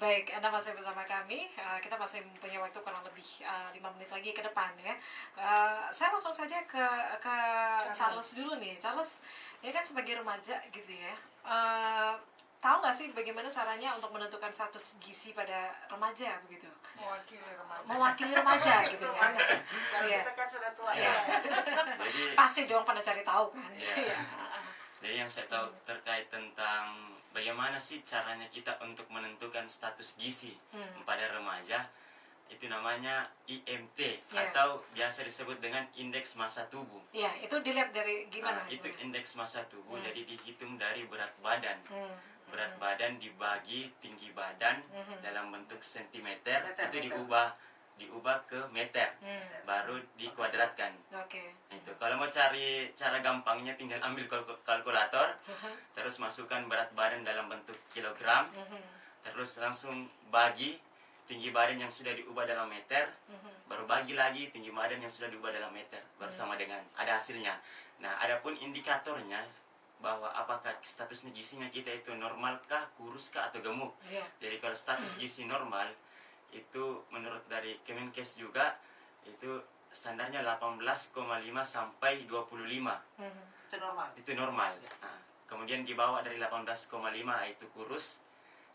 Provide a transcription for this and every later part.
Baik, Anda masih bersama kami. Kita masih punya waktu kurang lebih 5 menit lagi ke depan ya. Saya langsung saja ke Charles dulu nih. Charles, ya kan sebagai remaja gitu ya. Tahu nggak sih bagaimana caranya untuk menentukan status gizi pada remaja begitu? Mewakili remaja gitu kan? Kalau kita kan sudah tua. Iya. Jadi, Pasti dong pada cari tahu kan? Iya. Jadi yang saya tahu terkait tentang bagaimana sih caranya kita untuk menentukan status gizi pada remaja, itu namanya IMT atau biasa disebut dengan indeks massa tubuh. Iya, itu dilihat dari gimana? Itu indeks massa tubuh, jadi dihitung dari berat badan. Berat badan dibagi tinggi badan dalam bentuk sentimeter, itu diubah ke meter, baru dikuadratkan. Oke. Itu kalau mau cari cara gampangnya tinggal ambil kalkulator, terus masukkan berat badan dalam bentuk kilogram, terus langsung bagi tinggi badan yang sudah diubah dalam meter, baru bagi lagi tinggi badan yang sudah diubah dalam meter, baru sama dengan ada hasilnya. Nah, adapun indikatornya bahwa apakah status gizinya kita itu normalkah, kuruskah, atau gemuk. Jadi kalau status gizi normal itu menurut dari Kemenkes juga itu standarnya 18,5 sampai 25. Itu normal. Itu normal. Nah, kemudian di bawah dari 18,5 itu kurus,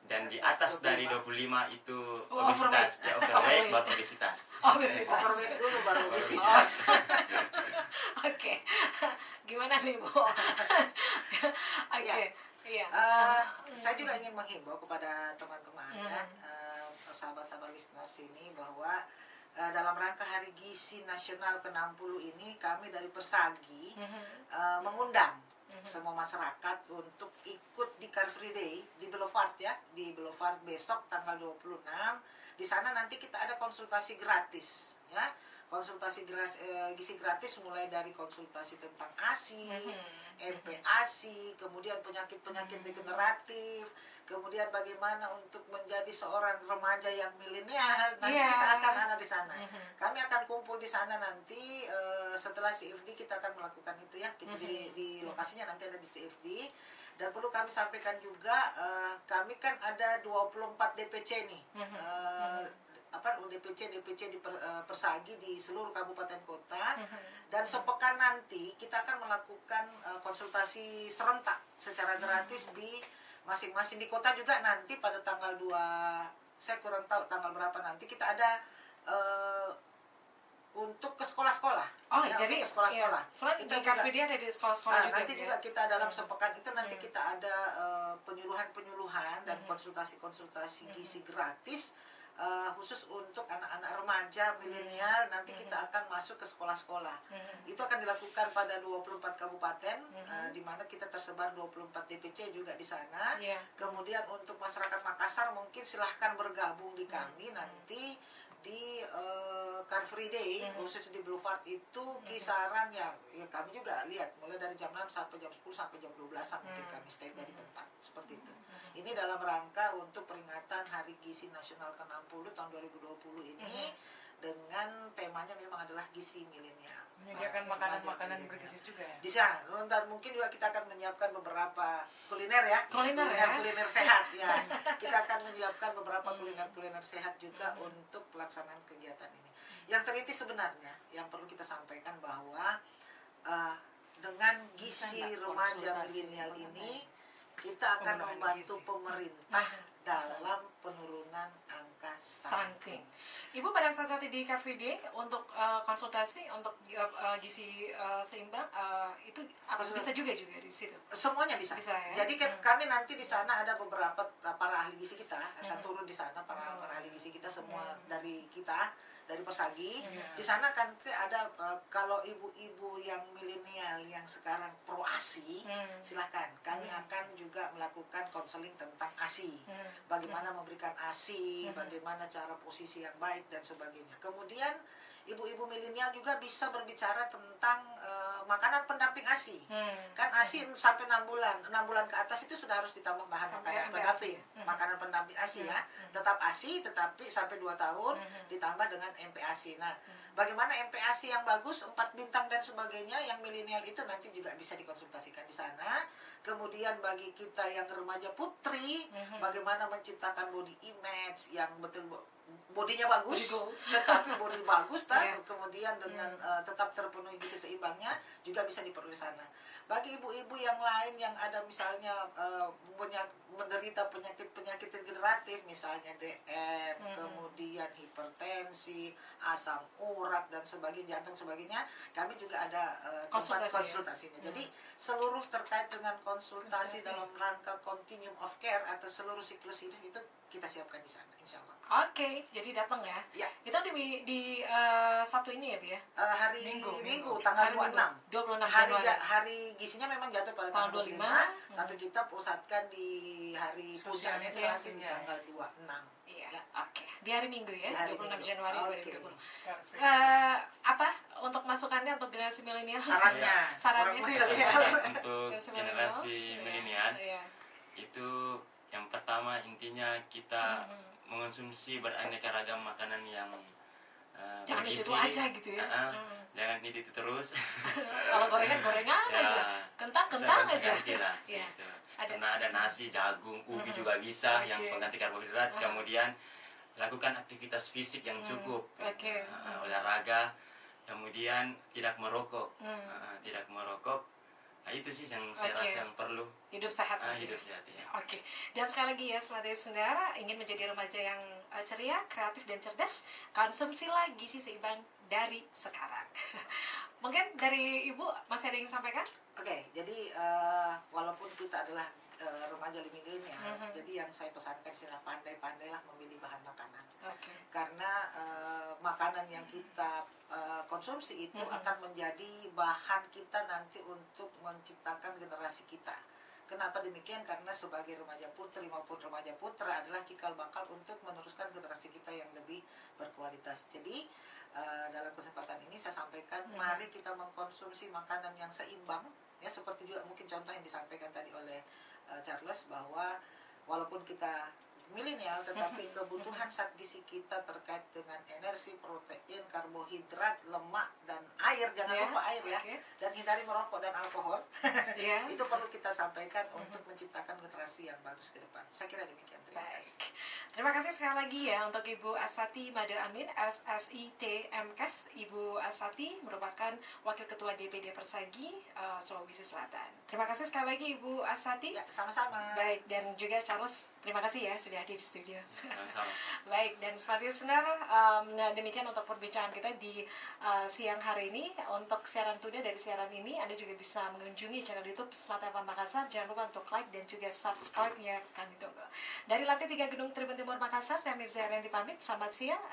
dan di atas dari 25 itu obesitas. Ya, overweight baru obesitas. Overweight dulu baru obesitas. Oke. Gimana nih, Bu? Oke. Iya. Saya juga ingin menghimbau kepada teman-teman sahabat-sahabat listeners ini bahwa dalam rangka Hari Gizi Nasional ke-60 ini kami dari Persagi mengundang semua masyarakat untuk ikut di Car Free Day di Boulevard ya, di Boulevard besok tanggal 26. Di sana nanti kita ada konsultasi gratis ya. Konsultasi gizi gratis mulai dari konsultasi tentang ASI, MPASI, kemudian penyakit-penyakit degeneratif, kemudian bagaimana untuk menjadi seorang remaja yang milenial. Nanti kita akan ada di sana. Kami akan kumpul di sana nanti setelah CFD kita akan melakukan itu ya. Kita di lokasinya nanti ada di CFD. Dan perlu kami sampaikan juga kami kan ada 24 DPC nih. DPC di Persagi di seluruh kabupaten kota, dan sepekan nanti kita akan melakukan konsultasi serentak secara gratis di masing-masing di kota juga. Nanti pada tanggal 2, saya kurang tahu tanggal berapa, nanti kita ada untuk ke sekolah-sekolah. Jadi ke sekolah-sekolah. Selain di Car Free Day ada di sekolah-sekolah juga. Nanti juga kita dalam sepekan itu nanti kita ada penyuluhan-penyuluhan dan konsultasi-konsultasi gizi gratis. Khusus untuk anak-anak remaja milenial. Nanti kita akan masuk ke sekolah-sekolah. Itu akan dilakukan pada 24 kabupaten, di mana kita tersebar 24 DPC juga di sana. Kemudian untuk masyarakat Makassar mungkin silahkan bergabung di kami nanti di Car Free Day, khusus di Boulevard itu kisaran ya kami juga lihat mulai dari jam 6 sampai jam 10 sampai jam 12 mungkin kami standby di tempat seperti itu. Ini dalam rangka untuk peringatan Hari Gizi Nasional ke-60 tahun 2020 ini, dengan temanya memang adalah gizi milenial. Menyediakan makanan-makanan bergizi juga ya? Di sana, dan mungkin juga kita akan menyiapkan beberapa kuliner ya. Kuliner sehat ya. Kita akan menyiapkan beberapa kuliner sehat juga untuk pelaksanaan kegiatan ini. Yang terinti sebenarnya, yang perlu kita sampaikan bahwa dengan gizi remaja milenial ini, kita akan membantu pemerintah dalam penurunan angka stunting. Ibu pada saat nanti di Car Free Day untuk konsultasi untuk gizi seimbang itu bisa juga di situ. Semuanya bisa ya? Jadi kami nanti di sana ada beberapa para ahli gizi kita akan turun di sana, para ahli gizi kita semua dari kita. Dari Persagi, di sana kan ada kalau ibu-ibu yang milenial yang sekarang pro ASI, silakan. Kami akan juga melakukan konseling tentang ASI, bagaimana memberikan ASI, bagaimana cara posisi yang baik dan sebagainya. Kemudian ibu-ibu milenial juga bisa berbicara tentang makanan pendamping ASI. Kan ASI sampai 6 bulan, 6 bulan ke atas itu sudah harus ditambah bahan makanan pendamping, makanan pendamping ASI ya. Tetap ASI tetapi sampai 2 tahun ditambah dengan MPASI. Nah, bagaimana MPASI yang bagus 4 bintang dan sebagainya yang milenial itu nanti juga bisa dikonsultasikan di sana. Kemudian bagi kita yang remaja putri, bagaimana menciptakan body image yang betul bodinya bagus, tetapi body bagus kemudian dengan tetap terpenuhi gizi seimbangnya juga bisa diperoleh di sana. Bagi ibu-ibu yang lain yang ada misalnya menderita penyakit degeneratif misalnya DM, kemudian hipertensi, asam urat dan sebagainya, jantung sebagainya, kami juga ada tempat konsultasinya. Jadi seluruh terkait dengan konsultasi dalam rangka continuum of care atau seluruh siklus hidup itu kita siapkan di sana, insya Allah. Oke, jadi datang ya. Ya. Itu di Sabtu ini ya, Bu ya? Hari Minggu tanggal 26. 26 Januari. Hari gizinya memang jatuh pada tanggal 25, tapi kita pusatkan di hari puncaknya nanti di tanggal 26. Iya. Ya. Oke. Di hari Minggu ya, Di hari 26 Minggu. Januari Oke. 2020. Apa untuk masukannya untuk generasi milenial? Sarannya Sarannya. Untuk generasi milenial Iya. itu yang pertama intinya kita mengonsumsi beraneka ragam makanan yang Jangan bergizi. itu aja gitu ya. Jangan itu terus. Kalau gorengan aja, kentang aja. Lah, Iya. gitu. Ada. Karena ada nasi, jagung, ubi juga bisa yang pengganti karbohidrat. Kemudian lakukan aktivitas fisik yang cukup, olahraga. Kemudian tidak merokok, Nah, itu sih yang saya rasa yang perlu. Hidup sehat. Hidup sehat ya. Oke. Dan sekali lagi ya, Smart Saudara, ingin menjadi remaja yang ceria, kreatif dan cerdas, konsumsilah gizi seimbang dari sekarang. Mungkin dari Ibu masih ada yang sampaikan? Oke, jadi walaupun kita adalah remaja milenial, jadi yang saya pesankan sila pandai-pandailah memilih bahan makanan. Karena makanan yang kita konsumsi itu akan menjadi bahan kita nanti untuk menciptakan generasi kita. Kenapa demikian? Karena sebagai remaja putri maupun remaja putra adalah cikal bakal untuk meneruskan generasi kita yang lebih berkualitas. Jadi dalam kesempatan ini saya sampaikan, mari kita mengkonsumsi makanan yang seimbang, ya seperti juga mungkin contoh yang disampaikan tadi oleh Charles, bahwa walaupun kita milenial tetapi kebutuhan zat gizi kita terkait dengan energi, protein, karbohidrat, lemak dan air, jangan lupa air ya, dan hindari merokok dan alkohol. Itu perlu kita sampaikan untuk menciptakan generasi yang bagus ke depan. Saya kira demikian. Terima kasih. Terima kasih sekali lagi ya untuk Ibu Asati Made Amin, SSIT MKes. Ibu Asati merupakan Wakil Ketua DPD Persagi Sulawesi Selatan. Terima kasih sekali lagi Ibu Asati. Ya, sama-sama. Baik, dan juga Charles, terima kasih ya sudah hadir di studio. Sama-sama. Baik, dan seperti saudara, demikian untuk perbincangan kita di siang hari ini. Untuk siaran tunda dari siaran ini, Anda juga bisa mengunjungi channel YouTube Smart FM Makassar. Jangan lupa untuk like dan juga subscribe-nya, kami tunggu. Dari lantai 3 Gedung Tribun Timur Makassar, saya Mirza Rendi pamit. Selamat siang.